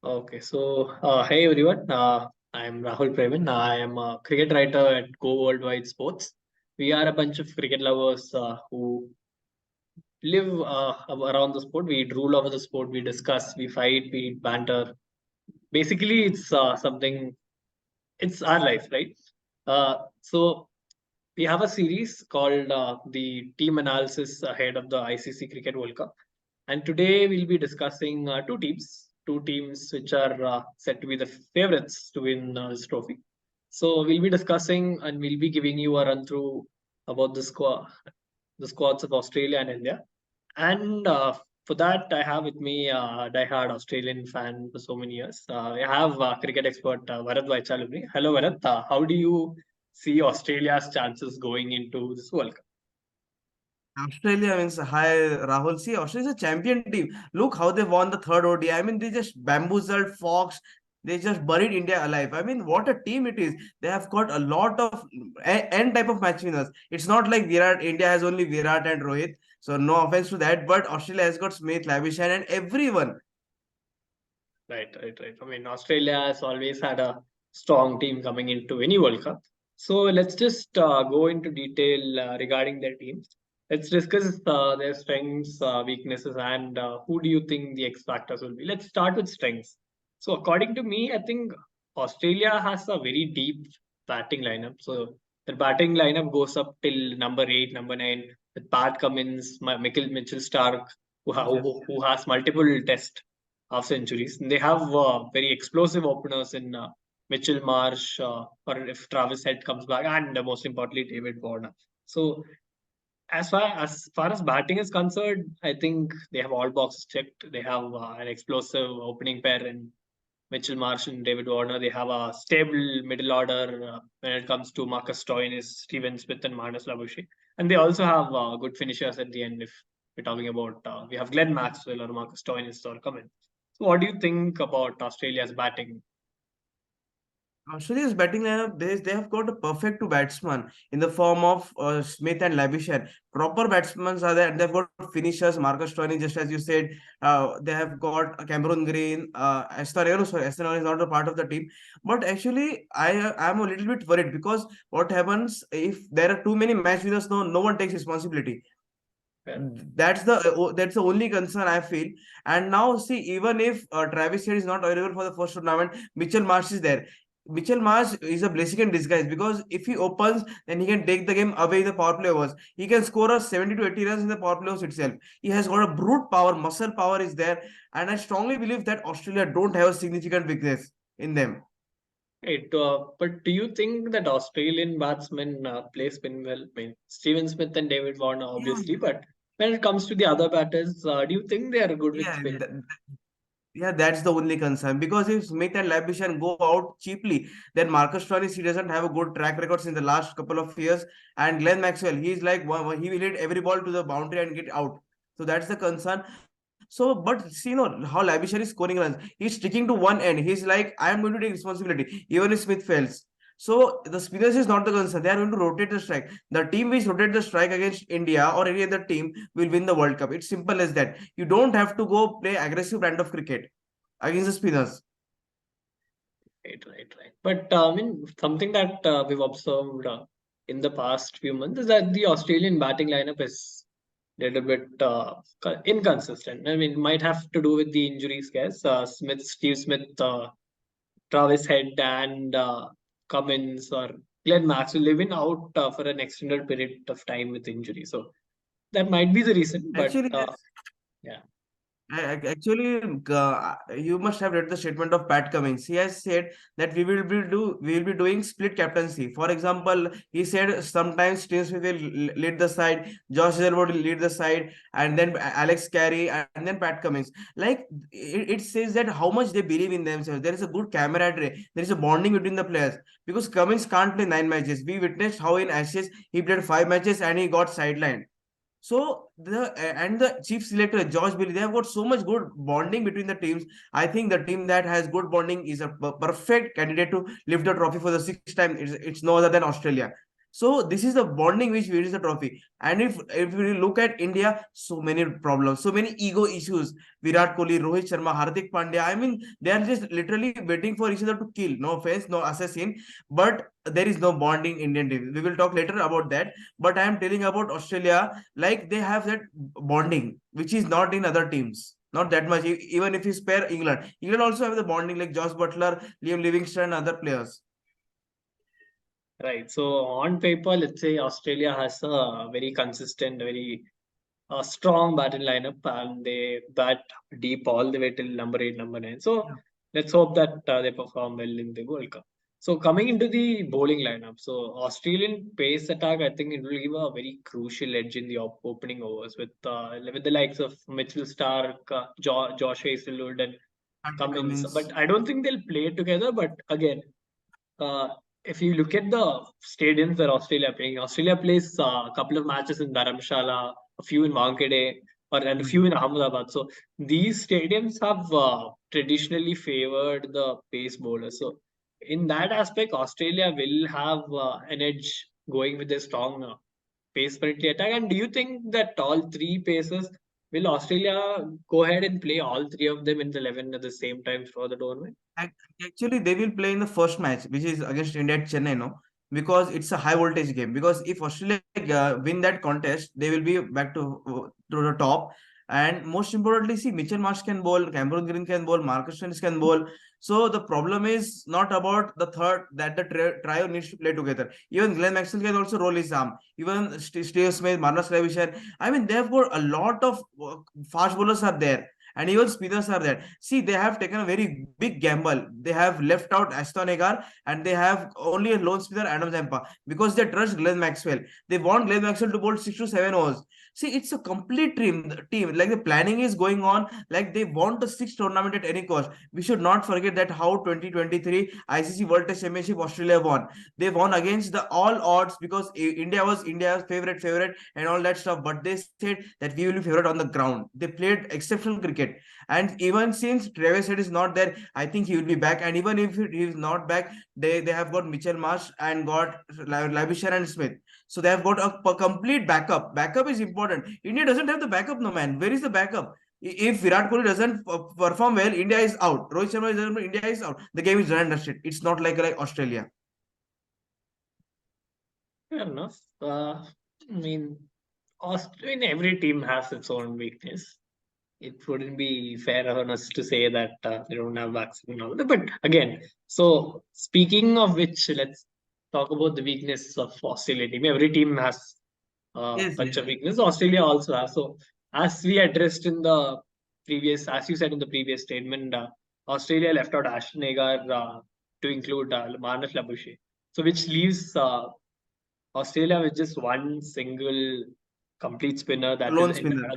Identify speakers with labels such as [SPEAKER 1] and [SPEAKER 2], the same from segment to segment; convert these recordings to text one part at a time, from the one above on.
[SPEAKER 1] Okay, so hey everyone, I'm Rahul Preman. I am a cricket writer at Go Worldwide Sports. We are a bunch of cricket lovers who live around the sport. We rule over the sport. We discuss, we fight, we banter. Basically, it's something. It's our life, right? So we have a series called the Team Analysis ahead of the ICC Cricket World Cup. And today we'll be discussing two teams which are said to be the favorites to win this trophy. So we'll be discussing and we'll be giving you a run through about the squads of Australia and India. And for that, I have with me a diehard Australian fan for so many years. I have cricket expert Varad Vaichal with me. Hello, Varad. How do you see Australia's chances going into this World Cup?
[SPEAKER 2] Australia means hi Rahul. See, Australia is a champion team. Look how they won the third ODI. I mean, they just bamboozled Fox. They just buried India alive. I mean, what a team it is. They have got a lot of N type of match winners. It's not like Virat. India has only Virat and Rohit. So no offense to that, but Australia has got Smith, Lavishan, and everyone.
[SPEAKER 1] Right. I mean, Australia has always had a strong team coming into any World Cup. So let's just go into detail regarding their teams. Let's discuss their strengths, weaknesses, and who do you think the X factors will be. Let's start with strengths. So according to me, I think Australia has a very deep batting lineup. So the batting lineup goes up till number 8, number 9, with Pat Cummins, Mitchell Stark,
[SPEAKER 2] Yes.
[SPEAKER 1] who has multiple test half centuries. They have very explosive openers in Mitchell Marsh, or if Travis Head comes back, and most importantly, David Warner. So as far as batting is concerned, I think they have all boxes checked. They have an explosive opening pair in Mitchell Marsh and David Warner. They have a stable middle order when it comes to Marcus Stoinis, Steven Smith, and Marnus Labuschagne. And they also have good finishers at the end. If we're talking about, we have Glenn Maxwell or Marcus Stoinis or Cummins. So, what do you think about Australia's batting?
[SPEAKER 2] Australia's batting lineup, they have got a perfect two batsmen in the form of Smith and Labuschagne. Proper batsmen are there. They've got finishers, Marcus Stoinis, just as you said. They have got Cameron Green. Estorero is not a part of the team. But actually, I'm a little bit worried because what happens if there are too many match winners? No one takes responsibility.
[SPEAKER 1] Yeah.
[SPEAKER 2] That's the only concern I feel. And now see, even if Travis Head is not available for the first tournament, Mitchell Marsh is there. Mitchell Marsh is a blessing in disguise because if he opens, then he can take the game away in the power play overs. He can score us 70 to 80 runs in the power play overs itself. He has got a brute power, muscle power is there, and I strongly believe that Australia don't have a significant weakness in them.
[SPEAKER 1] But do you think that Australian batsmen play spin well? I mean, Steven Smith and David Warner,
[SPEAKER 2] Yeah,
[SPEAKER 1] obviously, but when it comes to the other batters, do you think they are good with
[SPEAKER 2] yeah.
[SPEAKER 1] spin?
[SPEAKER 2] Yeah, that's the only concern because if Smith and Labuschagne go out cheaply, then Marcus Stoinis he doesn't have a good track records in the last couple of years, and Glenn Maxwell he's like he will hit every ball to the boundary and get out. So that's the concern. So, but see, how Labuschagne is scoring runs. He's sticking to one end. He's like, I am going to take responsibility, even if Smith fails. So the spinners is not the concern. They are going to rotate the strike. The team which rotate the strike against India or any other team will win the World Cup. It's simple as that. You don't have to go play aggressive brand of cricket against the spinners.
[SPEAKER 1] Right. But I mean, something that we've observed in the past few months is that the Australian batting lineup is a little bit inconsistent. I mean, it might have to do with the injury scares. Steve Smith, Travis Head, and Cummins or Glenn Maxwell have been out for an extended period of time with injury. So that might be the reason. But
[SPEAKER 2] Actually, yes.
[SPEAKER 1] yeah,
[SPEAKER 2] Actually, you must have read the statement of Pat Cummins. He has said that we will be doing split captaincy. For example, he said sometimes Steve Smith will lead the side, Josh Hazelwood will lead the side, and then Alex Carey, and then Pat Cummins. Like it says that how much they believe in themselves. There is a good camaraderie. There is a bonding between the players because Cummins can't play 9 matches. We witnessed how in Ashes he played 5 matches and he got sidelined. So the chief selector Josh Bailey, they have got so much good bonding between the teams. I think the team that has good bonding is a perfect candidate to lift the trophy for the sixth time. It's no other than Australia. So this is the bonding which wins the trophy. And if we look at India, so many problems, so many ego issues. Virat Kohli, Rohit Sharma, Hardik Pandya. I mean, they are just literally waiting for each other to kill. No offense, no assassin, but there is no bonding Indian team. We will talk later about that. But I am telling about Australia, like they have that bonding, which is not in other teams. Not that much. Even if you spare England, England also have the bonding like Josh Butler, Liam Livingston, and other players.
[SPEAKER 1] Right. So on paper, let's say Australia has a very consistent, very strong batting lineup, and they bat deep all the way till number 8, number 9. So
[SPEAKER 2] Yeah.
[SPEAKER 1] let's hope that they perform well in the World Cup. So coming into the bowling lineup, so Australian pace attack, I think it will give a very crucial edge in the opening overs with the likes of Mitchell Stark, Josh Hazlewood, and
[SPEAKER 2] Patrick
[SPEAKER 1] Cummins.
[SPEAKER 2] Cummins.
[SPEAKER 1] But I don't think they'll play together. But again, uh, if you look at the stadiums that Australia playing, Australia plays a couple of matches in Dharamshala, a few in Wankhede, and a
[SPEAKER 2] Hmm.
[SPEAKER 1] few in Ahmedabad. So these stadiums have traditionally favored the pace bowlers. So in that aspect, Australia will have an edge going with a strong pace friendly attack. And do you think that all three paces will Australia go ahead and play all three of them in the 11 at the same time for the tournament?
[SPEAKER 2] Actually, they will play in the first match, which is against India at Chennai, no? Because it's a high voltage game. Because if Australia win that contest, they will be back to the top. And most importantly, see, Mitchell Marsh can bowl, Cameron Green can bowl, Marcus Stoinis can bowl. So the problem is not about the third that the trio needs to play together. Even Glenn Maxwell can also roll his arm. Even Steve Smith, Marnus Trevishan. I mean, they've got a lot of fast bowlers are there, and even spinners are there. See, they have taken a very big gamble. They have left out Aston Agar and they have only a lone spinner Adam Zampa because they trust Glenn Maxwell. They want Glenn Maxwell to bowl 6 to 7 overs. See, it's a complete team. Like the planning is going on. Like they want a six tournament at any cost. We should not forget that how 2023 ICC World Test Championship Australia won. They won against the all odds because India was India's favorite and all that stuff. But they said that we will be favorite on the ground. They played exceptional cricket. And even since Travis Head is not there, I think he will be back. And even if he is not back, they have got Mitchell Marsh and got Labuschagne and Smith. So they have got a complete backup. Backup is important. India doesn't have the backup, no man. Where is the backup? If Virat Kohli doesn't perform well, India is out. Rohit Sharma is out, India is out. The game is done and dusted. It's not like Australia.
[SPEAKER 1] Fair enough. I mean, every team has its own weakness. It wouldn't be fair on us to say that they don't have vaccine and all that. But again, so speaking of which, let's talk about the weakness of Australia team. Every team has a
[SPEAKER 2] Yes,
[SPEAKER 1] bunch of
[SPEAKER 2] yes.
[SPEAKER 1] weakness. Australia also has. So as we addressed in the previous, as you said in the previous statement, Australia left out Ashton Agar to include Marnus Labuschagne. So which leaves Australia with just one single complete spinner, that is
[SPEAKER 2] Lone spinner.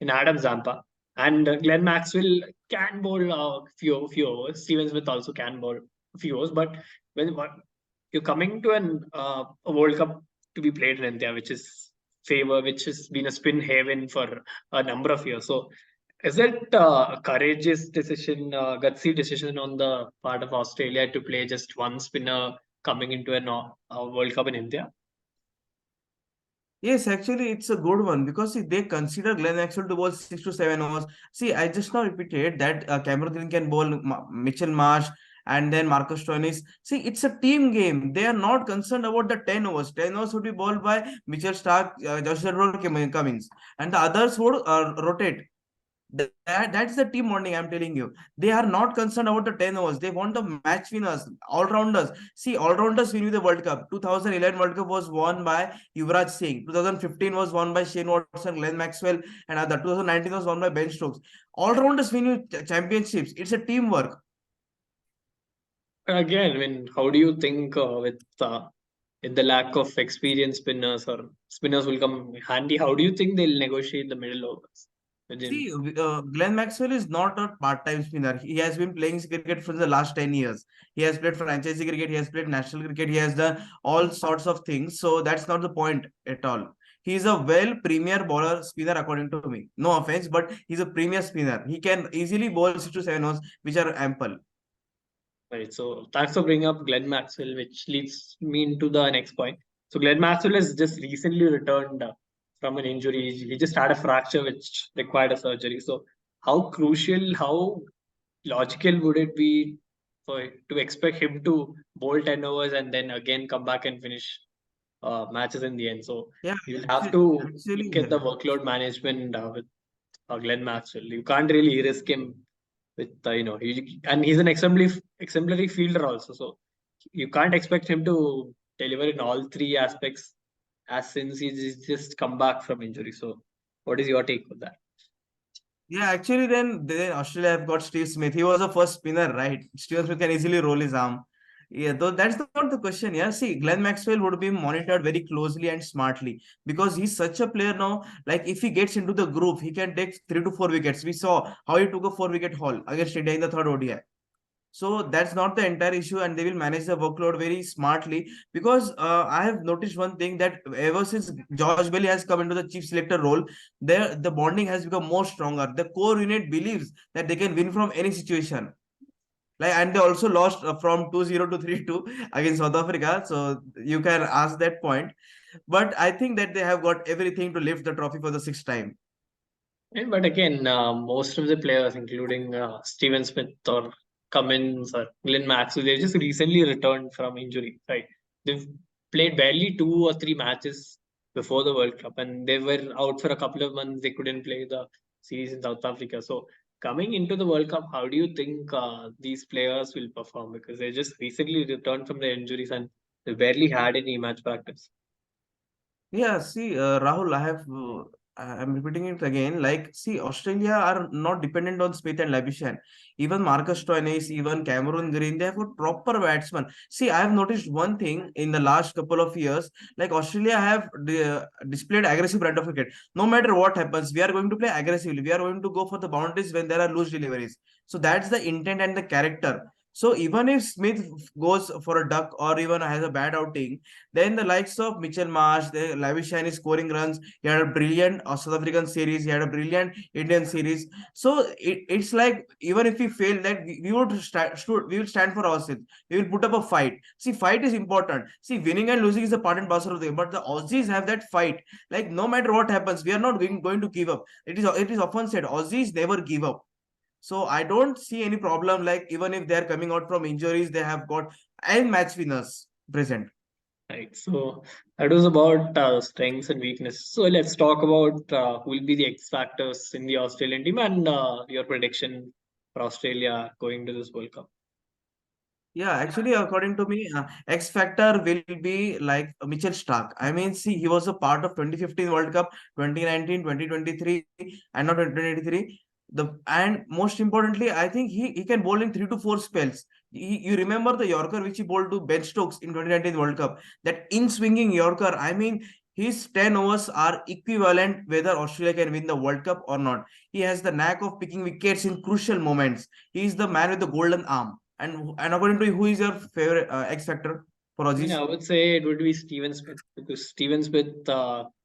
[SPEAKER 1] In Adam Zampa. And Glenn Maxwell can bowl a few overs. Steven Smith also can bowl a few overs. But when you're coming to a World Cup to be played in India, which has been a spin haven for a number of years. So is it a courageous decision, gutsy decision on the part of Australia to play just one spinner coming into a World Cup in India?
[SPEAKER 2] Yes, actually, it's a good one because see, they consider Glenn Maxwell to bowl 6 to 7 overs. See, I just now repeated that Cameron Green can bowl Mitchell Marsh and then Marcus Stoinis. See, it's a team game. They are not concerned about the 10 overs. 10 overs would be bowled by Mitchell Stark, Josh Edward Cummins, and the others would rotate. That's the team bonding. I'm telling you, they are not concerned about the 10 overs. They want the match winners, all rounders. See, all rounders win with the World Cup. 2011 World Cup was won by Yuvraj Singh. 2015 was won by Shane Watson, Glenn Maxwell, and other. 2019 was won by Ben Stokes. All rounders win with championships. It's a teamwork.
[SPEAKER 1] Again, I mean, how do you think with the lack of experienced spinners or spinners will come handy? How do you think they'll negotiate the middle overs within?
[SPEAKER 2] See, Glenn Maxwell is not a part-time spinner. He has been playing cricket for the last 10 years. He has played franchise cricket, he has played national cricket, he has done all sorts of things. So that's not the point at all. He is a well premier bowler spinner according to me. No offense, but he's a premier spinner. He can easily bowl 6 to 7 overs, which are ample.
[SPEAKER 1] Right. So thanks for bringing up Glenn Maxwell, which leads me into the next point. So Glenn Maxwell has just recently returned from an injury. He just had a fracture which required a surgery. So how crucial, how logical would it be for to expect him to bowl 10 overs and then again come back and finish matches in the end? So
[SPEAKER 2] Yeah,
[SPEAKER 1] you'll have
[SPEAKER 2] actually,
[SPEAKER 1] to
[SPEAKER 2] actually,
[SPEAKER 1] look at the workload management with Glenn Maxwell. You can't really risk him with and he's an exemplary fielder also. So you can't expect him to deliver in all three aspects as since he's just come back from injury. So what is your take on that?
[SPEAKER 2] yeah, actually, then Australia have got Steve Smith. He was a first spinner, right? Steve Smith can easily roll his arm. Yeah, though that's not the question. Yeah, see, Glenn Maxwell would be monitored very closely and smartly because he's such a player now. Like, if he gets into the groove, he can take 3 to 4 wickets. We saw how he took a 4 wicket haul against India in the third ODI. So that's not the entire issue, and they will manage the workload very smartly. Because I have noticed one thing, that ever since George Bailey has come into the chief selector role, the bonding has become more stronger. The core unit believes that they can win from any situation. Like, and they also lost from 2-0 to 3-2 against South Africa. So you can ask that point. But I think that they have got everything to lift the trophy for the sixth time.
[SPEAKER 1] But again, most of the players, including Steven Smith or Cummins or Glenn Maxwell, they just recently returned from injury, right? They've played barely 2 or 3 matches before the World Cup, and they were out for a couple of months. They couldn't play the series in South Africa. So coming into the World Cup, how do you think these players will perform? Because they just recently returned from their injuries and they barely had any match practice.
[SPEAKER 2] Yeah, see, Rahul, I'm repeating it again. Like, see, Australia are not dependent on Smith and Labuschagne. Even Marcus Stoinis, even Cameron Green, they have got proper batsmen. See, I have noticed one thing in the last couple of years. Like, Australia have displayed aggressive brand of cricket. No matter what happens, we are going to play aggressively. We are going to go for the boundaries when there are loose deliveries. So that's the intent and the character. So even if Smith goes for a duck or even has a bad outing, then the likes of Mitchell Marsh, the Lavishan is scoring runs. He had a brilliant South African series. He had a brilliant Indian series. So it's like, even if we fail, that we would we will stand for ourselves. We will put up a fight. See, fight is important. See, winning and losing is a part and parcel of the game. But the Aussies have that fight. Like, no matter what happens, we are not going to give up. It is often said Aussies never give up. So I don't see any problem. Like, even if they are coming out from injuries, they have got and match winners present.
[SPEAKER 1] Right. So that was about strengths and weaknesses. So let's talk about who will be the X factors in the Australian team and your prediction for Australia going to this World Cup.
[SPEAKER 2] Yeah, actually, according to me, X Factor will be like Mitchell Stark. I mean, see, he was a part of 2015 World Cup, 2019, 2023, and not 2023. And most importantly, I think he can bowl in 3 to 4 spells. You remember the Yorker which he bowled to Ben Stokes in 2019 World Cup? That in-swinging Yorker. I mean, his 10 overs are equivalent whether Australia can win the World Cup or not. He has the knack of picking wickets in crucial moments. He is the man with the golden arm. And according to you, who is your favorite X Factor for
[SPEAKER 1] I mean,
[SPEAKER 2] Aussies?
[SPEAKER 1] I would say it would be Steven Smith because Steven Smith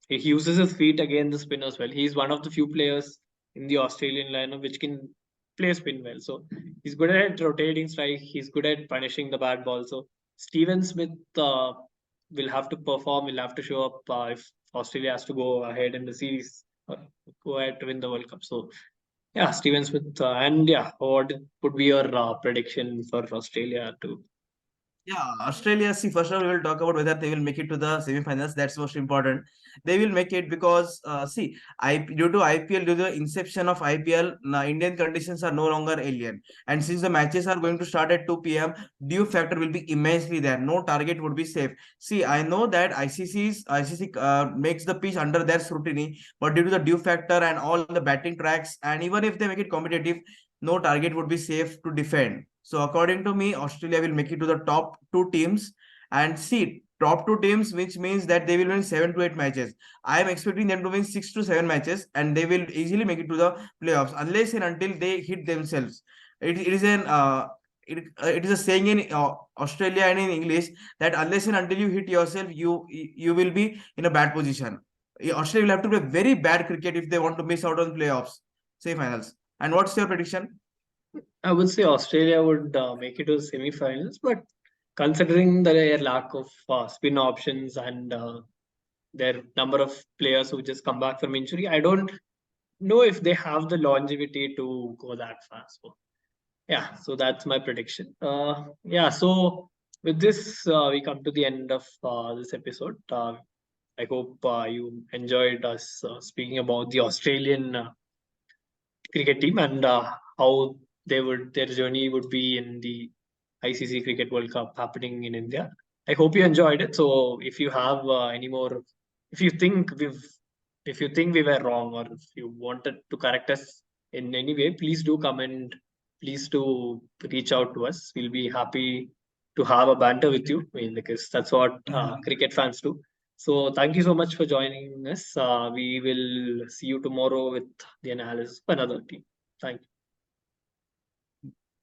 [SPEAKER 1] he uses his feet against the spinners well. He's one of the few players in the Australian lineup which can play spin well. So he's good at rotating strike. He's good at punishing the bad ball. So Steven Smith will have to perform. Will have to show up if Australia has to go ahead in the series, go ahead to win the World Cup. So yeah, Steven Smith and yeah, what would be your prediction for Australia to?
[SPEAKER 2] Yeah, Australia. See, first of all, we will talk about whether they will make it to the semi-finals. That's most important. They will make it because, see, due to IPL, due to the inception of IPL, now Indian conditions are no longer alien. And since the matches are going to start at 2 p.m., due factor will be immensely there. No target would be safe. See, I know that ICC makes the pitch under their scrutiny, but due to the due factor and all the batting tracks, and even if they make it competitive, no target would be safe to defend. So according to me, Australia will make it to the top 2 teams, and see, top 2 teams, which means that they will win 7 to 8 matches. I am expecting them to win 6 to 7 matches, and they will easily make it to the playoffs unless and until they hit themselves. It is an it is a saying in Australia and in English that unless and until you hit yourself, you will be in a bad position. Australia will have to play very bad cricket if they want to miss out on playoffs, semi-finals. And what's your prediction?
[SPEAKER 1] I would say Australia would make it to the semi-finals, but considering their lack of spin options and their number of players who just come back from injury, I don't know if they have the longevity to go that fast. So, yeah, so that's my prediction. Yeah, so with this, we come to the end of this episode. I hope you enjoyed us speaking about the Australian cricket team and how their journey would be in the ICC Cricket World Cup happening in India. I hope you enjoyed it. So if you have any more, if you think we've, if you think we were wrong or if you wanted to correct us in any way, please do comment. Please do reach out to us. We'll be happy to have a banter with you. I mean, because that's what cricket fans do. So thank you so much for joining us. We will see you tomorrow with the analysis of another team. Thank you.